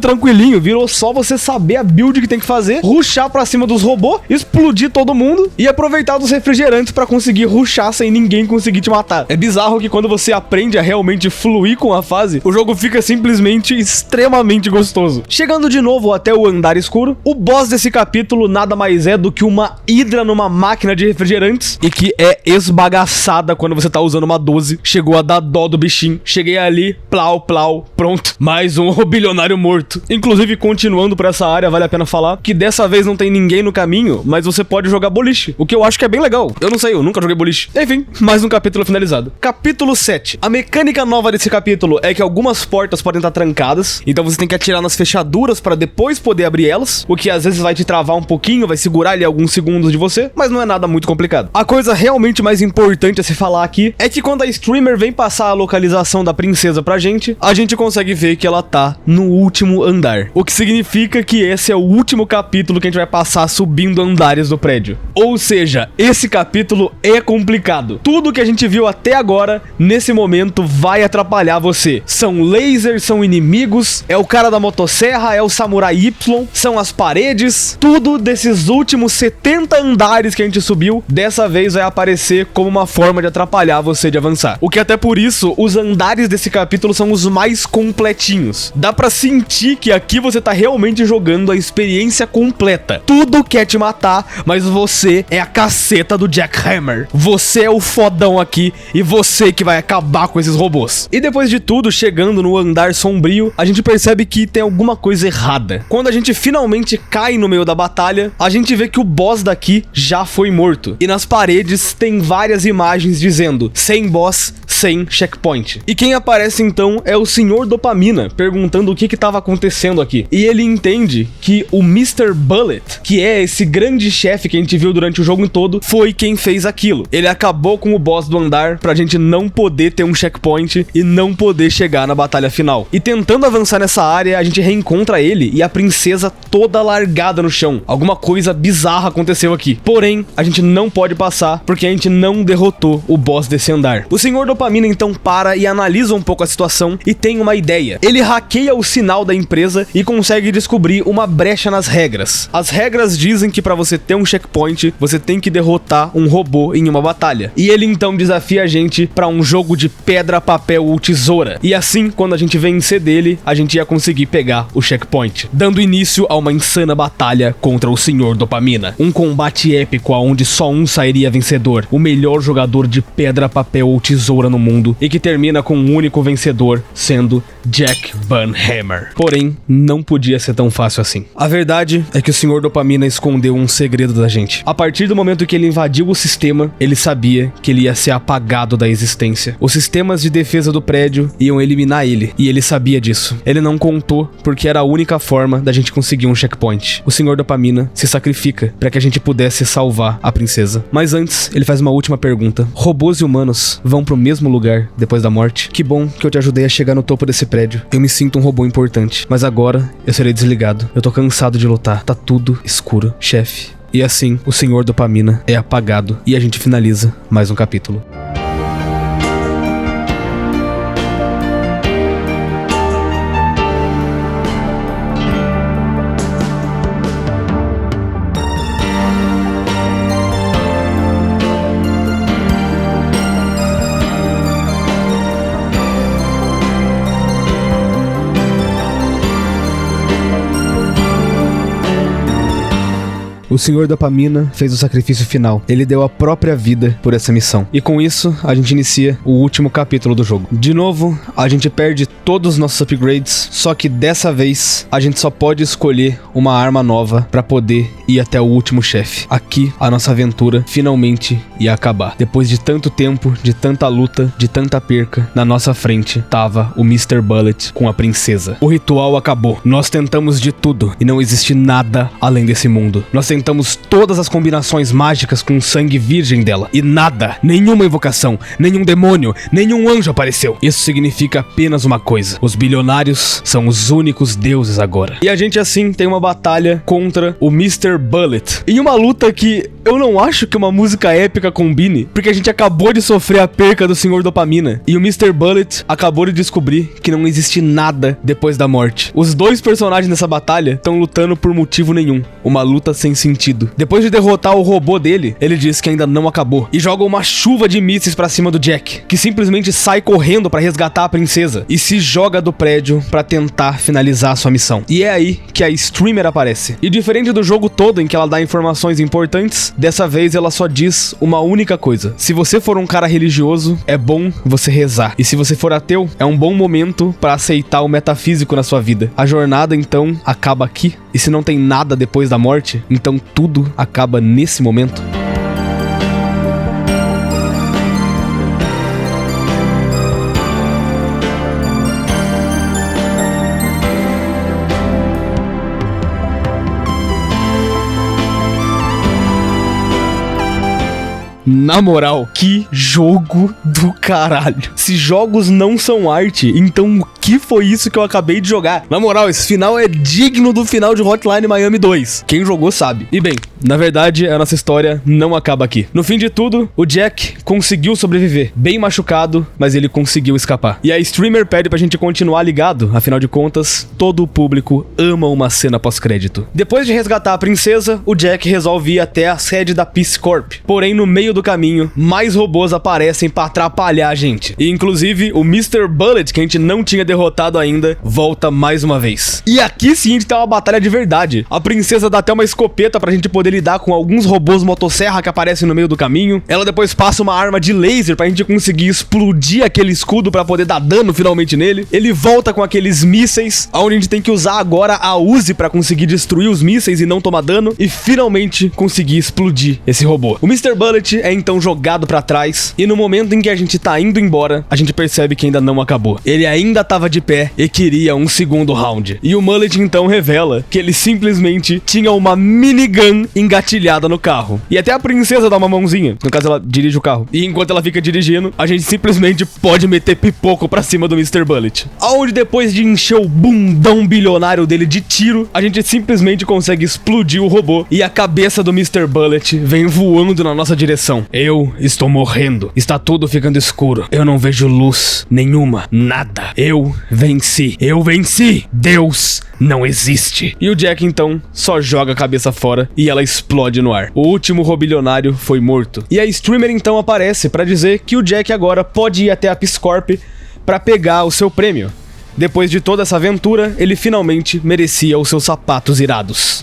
tranquilinho, virou só você saber a build que tem que fazer, rushar pra cima dos robôs, explodir todo mundo e aproveitar dos refrigerantes pra conseguir rushar sem ninguém conseguir te matar. É bizarro que quando você aprende a realmente fluir com a fase, o jogo fica simplesmente extremamente gostoso. Chegando de novo até o andar escuro, o boss desse capítulo nada mais é do que uma hidra numa máquina de refrigerantes e que é esbagaçada quando você tá usando uma 12, chegou a dar dó do bichinho. Cheguei ali, plau, plau, pronto. Mais um bilionário morto. Inclusive, continuando por essa área, vale a pena falar que dessa vez não tem ninguém no caminho, mas você pode jogar boliche, o que eu acho que é bem legal. Eu não sei, eu nunca joguei boliche. Enfim, mais um capítulo finalizado. Capítulo 7. A mecânica nova desse capítulo é que algumas portas podem estar trancadas, então você tem que atirar nas fechaduras para depois poder abrir elas, o que às vezes vai te travar um pouquinho, vai segurar ali alguns segundos de você, mas não é nada muito complicado. A coisa realmente mais importante a se falar aqui é que quando a streamer vem passar a localização da princesa pra gente, a gente consegue ver que ela tá no último andar, o que significa que esse é o último capítulo que a gente vai passar subindo andares do prédio. Ou seja, esse capítulo é complicado. Tudo que a gente viu até agora, nesse momento, vai atrapalhar você. São lasers, são inimigos, é o cara da motosserra, é o samurai Y, são as paredes, tudo desses últimos 70 andares que a gente subiu, dessa vez vai aparecer como uma forma de atrapalhar você de avançar. O que até por isso, os andares desse capítulo são os mais completinhos. Dá pra sentir que aqui você tá realmente jogando a experiência completa. Tudo quer te matar, mas você é a caceta do Jack Hammer. Você é o fodão aqui e você que vai acabar com esses robôs. E depois de tudo, chegando no andar sombrio, a gente percebe que tem alguma coisa errada. Quando a gente finalmente cai no meio da batalha, a gente vê que o boss daqui já foi morto. E nas paredes tem várias imagens dizendo: sem boss, sem checkpoint. E quem aparece então é o Sr. Dopamina, perguntando o que estava acontecendo aqui. E ele entende que o Mr. Bullet, que é esse grande chefe que a gente viu durante o jogo todo, foi quem fez aquilo. Ele acabou com o boss do andar pra gente não poder ter um checkpoint e não poder chegar na batalha final. E tentando avançar nessa área, a gente reencontra ele e a princesa toda largada no chão. Alguma coisa bizarra aconteceu aqui. Porém, a gente não pode passar porque a gente não derrotou o boss desse andar. O Sr. Dopamina então para e analisa um pouco a situação e tem uma ideia. Ele hackeia o sinal da empresa e consegue descobrir uma brecha nas regras. As regras dizem que para você ter um checkpoint, você tem que derrotar um robô em uma batalha. E ele então desafia a gente para um jogo de pedra, papel ou tesoura. E assim, quando a gente vencer dele, a gente ia conseguir pegar o checkpoint, dando início a uma insana batalha contra o Sr. Dopamina. Um combate épico onde só um sairia vencedor, o melhor jogador de pedra, papel ou tesoura no mundo, e que termina com um único vencedor, sendo Jack Van Hammer. Porém, não podia ser tão fácil assim. A verdade é que o Sr. Dopamina escondeu um segredo da gente. A partir do momento que ele invadiu o sistema, ele sabia que ele ia ser apagado da existência. Os sistemas de defesa do prédio iam eliminar ele, e ele sabia disso. Ele não contou porque era a única forma da gente conseguir um checkpoint. O Sr. Dopamina se sacrifica para que a gente pudesse salvar a princesa. Mas antes, ele faz uma última pergunta. Robôs e humanos vão pro mesmo lugar depois da morte? Que bom que eu te ajudei a chegar no topo desse prédio. Eu me sinto um robô importante, mas agora eu serei desligado. Eu tô cansado de lutar. Tá tudo escuro, chefe. E assim, o Sr. Dopamina é apagado e a gente finaliza mais um capítulo. O Sr. Dopamina fez o sacrifício final. Ele deu a própria vida por essa missão. E com isso, a gente inicia o último capítulo do jogo. De novo, a gente perde todos os nossos upgrades, só que dessa vez, a gente só pode escolher uma arma nova pra poder ir até o último chefe. Aqui, a nossa aventura finalmente ia acabar. Depois de tanto tempo, de tanta luta, de tanta perca, na nossa frente tava o Mr. Bullet com a princesa. O ritual acabou. Nós tentamos de tudo e não existe nada além desse mundo. Nós tentamos todas as combinações mágicas com o sangue virgem dela e nada, nenhuma invocação, nenhum demônio, nenhum anjo apareceu. Isso significa apenas uma coisa: os bilionários são os únicos deuses agora. E a gente assim tem uma batalha contra o Mr. Bullet, em uma luta que eu não acho que uma música épica combine, porque a gente acabou de sofrer a perca do Sr. Dopamina e o Mr. Bullet acabou de descobrir que não existe nada depois da morte. Os dois personagens nessa batalha estão lutando por motivo nenhum, uma luta sem sentido. sentido. Depois de derrotar o robô dele, ele diz que ainda não acabou e joga uma chuva de mísseis pra cima do Jack, que simplesmente sai correndo pra resgatar a princesa e se joga do prédio pra tentar finalizar sua missão. E é aí que a streamer aparece. E diferente do jogo todo em que ela dá informações importantes, dessa vez ela só diz uma única coisa: se você for um cara religioso, é bom você rezar. E se você for ateu, é um bom momento pra aceitar o metafísico na sua vida. A jornada então acaba aqui. E se não tem nada depois da morte, então tudo acaba nesse momento. Na moral, que jogo do caralho. Se jogos não são arte, então o que foi isso que eu acabei de jogar? Na moral, esse final é digno do final de Hotline Miami 2. Quem jogou sabe. E bem, na verdade, a nossa história não acaba aqui. No fim de tudo, o Jack conseguiu sobreviver. Bem machucado, mas ele conseguiu escapar. E a streamer pede pra gente continuar ligado. Afinal de contas, todo o público ama uma cena pós-crédito. Depois de resgatar a princesa, o Jack resolve ir até a sede da Peace Corp. Porém, no meio do caminho, mais robôs aparecem pra atrapalhar a gente. E inclusive, o Mr. Bullet, que a gente não tinha derrotado ainda, volta mais uma vez. E aqui sim a gente tem uma batalha de verdade. A princesa dá até uma escopeta pra gente poder lidar com alguns robôs motosserra que aparecem no meio do caminho. Ela depois passa uma arma de laser pra gente conseguir explodir aquele escudo pra poder dar dano finalmente nele. Ele volta com aqueles mísseis, onde a gente tem que usar agora a Uzi pra conseguir destruir os mísseis e não tomar dano. E finalmente conseguir explodir esse robô. O Mr. Bullet é então jogado pra trás, e no momento em que a gente tá indo embora, a gente percebe que ainda não acabou. Ele ainda tava de pé e queria um segundo round. E o Mullet então revela que ele simplesmente tinha uma minigun engatilhada no carro. E até a princesa dá uma mãozinha, no caso ela dirige o carro. E enquanto ela fica dirigindo, a gente simplesmente pode meter pipoco pra cima do Mr. Bullet. Onde depois de encher o bundão bilionário dele de tiro, a gente simplesmente consegue explodir o robô e a cabeça do Mr. Bullet vem voando na nossa direção. Eu estou morrendo. Está tudo ficando escuro. Eu não vejo luz nenhuma. Nada. Eu venci. Eu venci. Deus não existe. E o Jack então só joga a cabeça fora e ela explode no ar. O último robilionário foi morto. E a streamer então aparece para dizer que o Jack agora pode ir até a Peace Corp para pegar o seu prêmio. Depois de toda essa aventura, ele finalmente merecia os seus sapatos irados.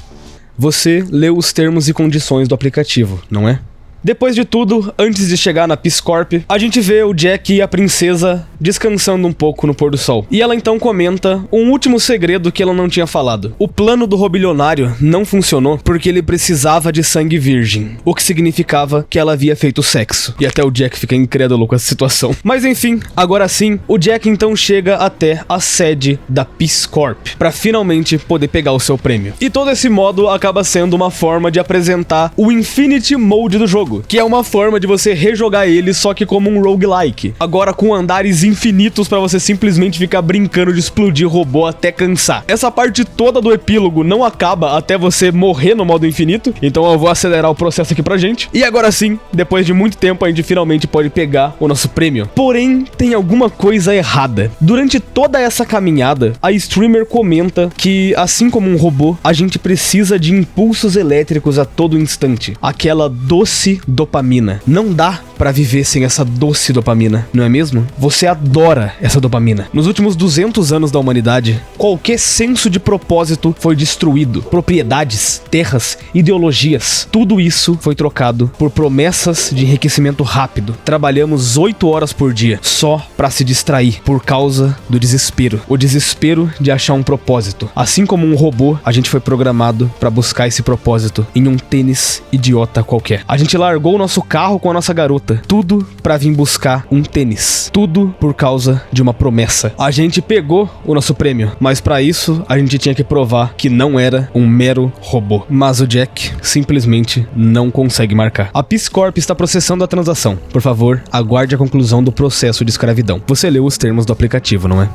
Você leu os termos e condições do aplicativo, não é? Depois de tudo, antes de chegar na Peace Corp, a gente vê o Jack e a princesa descansando um pouco no pôr do sol. E ela então comenta um último segredo que ela não tinha falado. O plano do robilionário não funcionou porque ele precisava de sangue virgem, o que significava que ela havia feito sexo. E até o Jack fica incrédulo com essa situação. Mas enfim, agora sim, o Jack então chega até a sede da Peace Corp para finalmente poder pegar o seu prêmio. E todo esse modo acaba sendo uma forma de apresentar o Infinity Mode do jogo, que é uma forma de você rejogar ele só que como um roguelike. Agora com andares infinitos pra você simplesmente ficar brincando de explodir robô até cansar. Essa parte toda do epílogo não acaba até você morrer no modo infinito, então eu vou acelerar o processo aqui pra gente. E agora sim, depois de muito tempo a gente finalmente pode pegar o nosso prêmio. Porém, tem alguma coisa errada. Durante toda essa caminhada, a streamer comenta que, assim como um robô, a gente precisa de impulsos elétricos a todo instante. Aquela doce dopamina. Não dá pra viver sem essa doce dopamina, não é mesmo? Você adora essa dopamina. Nos últimos 200 anos da humanidade, qualquer senso de propósito foi destruído. Propriedades, terras, ideologias, tudo isso foi trocado por promessas de enriquecimento rápido. Trabalhamos 8 horas por dia só pra se distrair por causa do desespero. O desespero de achar um propósito. Assim como um robô, a gente foi programado pra buscar esse propósito em um tênis idiota qualquer. A gente largou o nosso carro com a nossa garota. Tudo pra vir buscar um tênis. Tudo por causa de uma promessa. A gente pegou o nosso prêmio, mas pra isso a gente tinha que provar que não era um mero robô. Mas o Jack simplesmente não consegue marcar. A Peace Corp está processando a transação. Por favor, aguarde a conclusão do processo de escravidão. Você leu os termos do aplicativo, não é?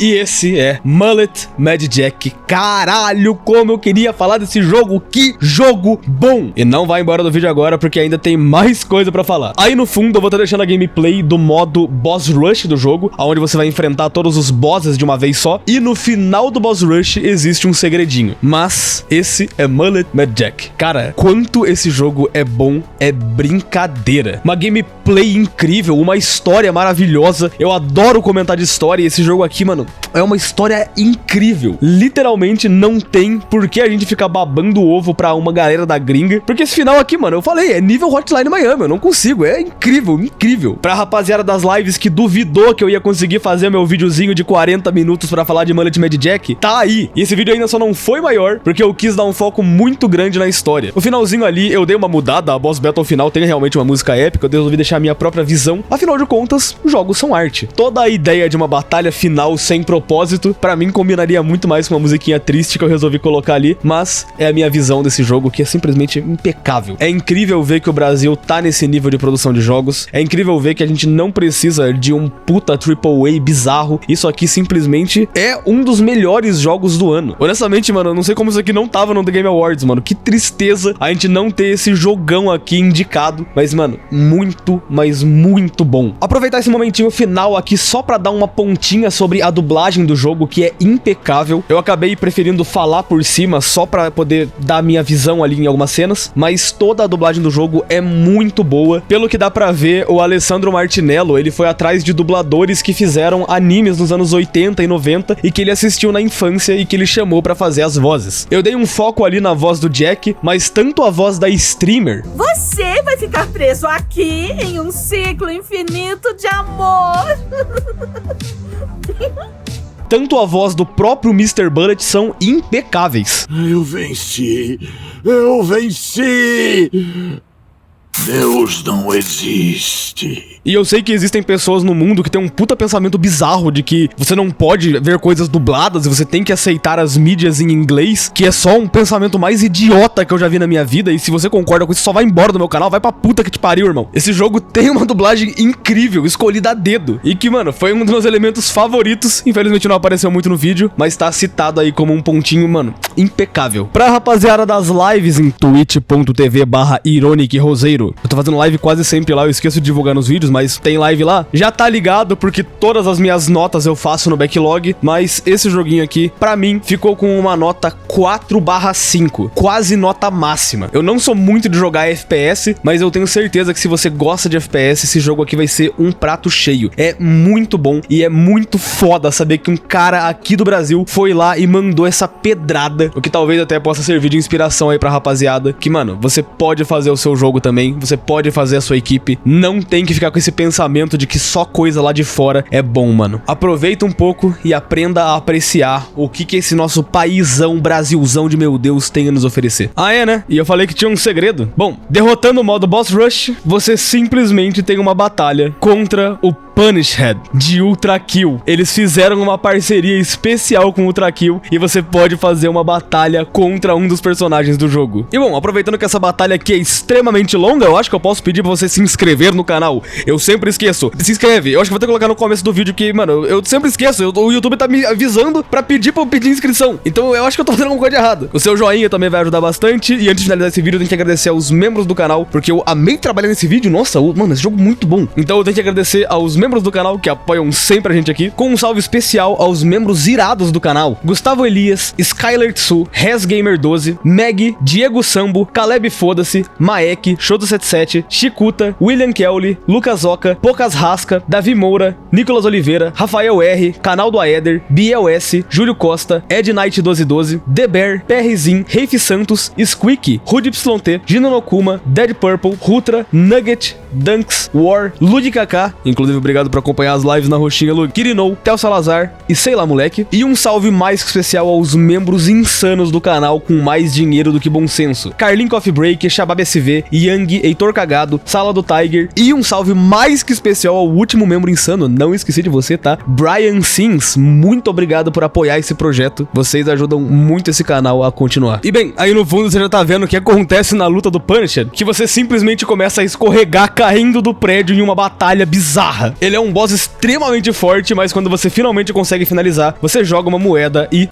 E esse é Mullet Mad Jack. Caralho, como eu queria falar desse jogo, que jogo bom! E não vai embora do vídeo agora, porque ainda tem mais coisa pra falar. Aí no fundo eu vou estar deixando a gameplay do modo Boss Rush do jogo, onde você vai enfrentar todos os bosses de uma vez só, e no final do Boss Rush existe um segredinho. Mas esse é Mullet Mad Jack. Cara, quanto esse jogo é bom, é brincadeira. Uma gameplay incrível, uma história maravilhosa. Eu adoro comentar de história e esse jogo aqui, mano, é uma história incrível. Literalmente não tem por que a gente ficar babando o ovo pra uma galera da gringa, porque esse final aqui, mano, eu falei, é nível Hotline Miami, eu não consigo, é incrível, incrível. Pra rapaziada das lives que duvidou que eu ia conseguir fazer meu videozinho de 40 minutos pra falar de Mullet Mad Jack, tá aí. E esse vídeo ainda só não foi maior, porque eu quis dar um foco muito grande na história. No finalzinho ali, eu dei uma mudada, a boss battle final tem realmente uma música épica, eu resolvi deixar a minha própria visão. Afinal de contas, jogos são arte. Toda a ideia de uma batalha final sem propósito, pra mim combinaria muito mais com uma musiquinha triste que eu resolvi colocar ali, mas é a minha visão desse jogo, que é simplesmente impecável. É incrível ver que o Brasil tá nesse nível de produção de jogos, é incrível ver que a gente não precisa de um puta AAA bizarro, isso aqui simplesmente é um dos melhores jogos do ano. Honestamente, mano, eu não sei como isso aqui não tava no The Game Awards, mano, que tristeza a gente não ter esse jogão aqui indicado, mas, mano, muito, mas muito bom. Aproveitar esse momentinho final aqui só pra dar uma pontinha sobre a dublagem do jogo, que é impecável. Eu acabei preferindo falar por cima só pra poder dar a minha visão ali em algumas cenas, mas toda a dublagem do jogo é muito boa. Pelo que dá pra ver, o Alessandro Martinello, ele foi atrás de dubladores que fizeram animes nos anos 80 e 90 e que ele assistiu na infância e que ele chamou pra fazer as vozes. Eu dei um foco ali na voz do Jack, mas tanto a voz da streamer... Você vai ficar preso aqui em um ciclo infinito de amor. Tanto a voz do próprio Mr. Bullet são impecáveis. Eu venci! Eu venci! Deus não existe. E eu sei que existem pessoas no mundo que tem um puta pensamento bizarro de que você não pode ver coisas dubladas e você tem que aceitar as mídias em inglês, que é só um pensamento mais idiota que eu já vi na minha vida, e se você concorda com isso, só vai embora do meu canal, vai pra puta que te pariu, irmão. Esse jogo tem uma dublagem incrível, escolhida a dedo, e que, mano, foi um dos meus elementos favoritos. Infelizmente não apareceu muito no vídeo, mas tá citado aí como um pontinho, mano, impecável. Pra rapaziada das lives em twitch.tv/IronicRoseiro, eu tô fazendo live quase sempre lá, eu esqueço de divulgar nos vídeos, mas tem live lá. Já tá ligado, porque todas as minhas notas eu faço no backlog, mas esse joguinho aqui, pra mim, ficou com uma nota 4/5, quase nota máxima. Eu não sou muito de jogar FPS, mas eu tenho certeza que se você gosta de FPS, esse jogo aqui vai ser um prato cheio. É muito bom e é muito foda saber que um cara aqui do Brasil foi lá e mandou essa pedrada, o que talvez até possa servir de inspiração aí pra rapaziada, que, mano, você pode fazer o seu jogo também, você pode fazer a sua equipe, não tem que ficar com esse pensamento de que só coisa lá de fora é bom, mano. Aproveita um pouco e aprenda a apreciar o que esse nosso paizão, Brasilzão de meu Deus tem a nos oferecer. Ah, é, né? E eu falei que tinha um segredo. Bom, derrotando o modo Boss Rush, você simplesmente tem uma batalha contra o Punished de Ultra Kill. Eles fizeram uma parceria especial com o Ultra Kill e você pode fazer uma batalha contra um dos personagens do jogo. E bom, aproveitando que essa batalha aqui é extremamente longa, eu acho que eu posso pedir pra você se inscrever no canal. Eu sempre esqueço. Se inscreve. Eu acho que vou ter que colocar no começo do vídeo que, mano, eu sempre esqueço. O YouTube tá me avisando pra pedir inscrição. Então eu acho que eu tô fazendo alguma coisa de errado. O seu joinha também vai ajudar bastante. E antes de finalizar esse vídeo, eu tenho que agradecer aos membros do canal, porque eu amei trabalhar nesse vídeo. Nossa, mano, esse jogo é muito bom. Então eu tenho que agradecer aos membros do canal que apoiam sempre a gente aqui, com um salve especial aos membros irados do canal: Gustavo Elias, Skyler Tsu, ResGamer12, Meg, Diego Sambo, Caleb Foda-se, Maek, Shoto77, Chikuta, William Kelly, Lucas Oca, Pocas Rasca, Davi Moura, Nicolas Oliveira, Rafael R, Canal do Aeder, Biel S, Júlio Costa, Ed Knight 1212, The Bear, PRzinho, Reif Santos, Squeak, RudYT, Gino Nokuma, Dead Purple, Rutra, Nugget, Dunks, War, LudKK, inclusive obrigado por acompanhar as lives na roxinha, Lud, Kirinou, Tel Salazar e sei lá, moleque. E um salve mais que especial aos membros insanos do canal com mais dinheiro do que bom senso: Carlin Coffee Break, Shabab SV, Yang, Heitor Cagado, Sala do Tiger. E um salve mais que especial ao último membro insano, não esqueci de você, tá? Brian Sims, muito obrigado por apoiar esse projeto, vocês ajudam muito esse canal a continuar. E bem, aí no fundo você já tá vendo o que acontece na luta do Punished, que você simplesmente começa a escorregar caindo do prédio em uma batalha bizarra. Ele é um boss extremamente forte, mas quando você finalmente consegue finalizar, você joga uma moeda e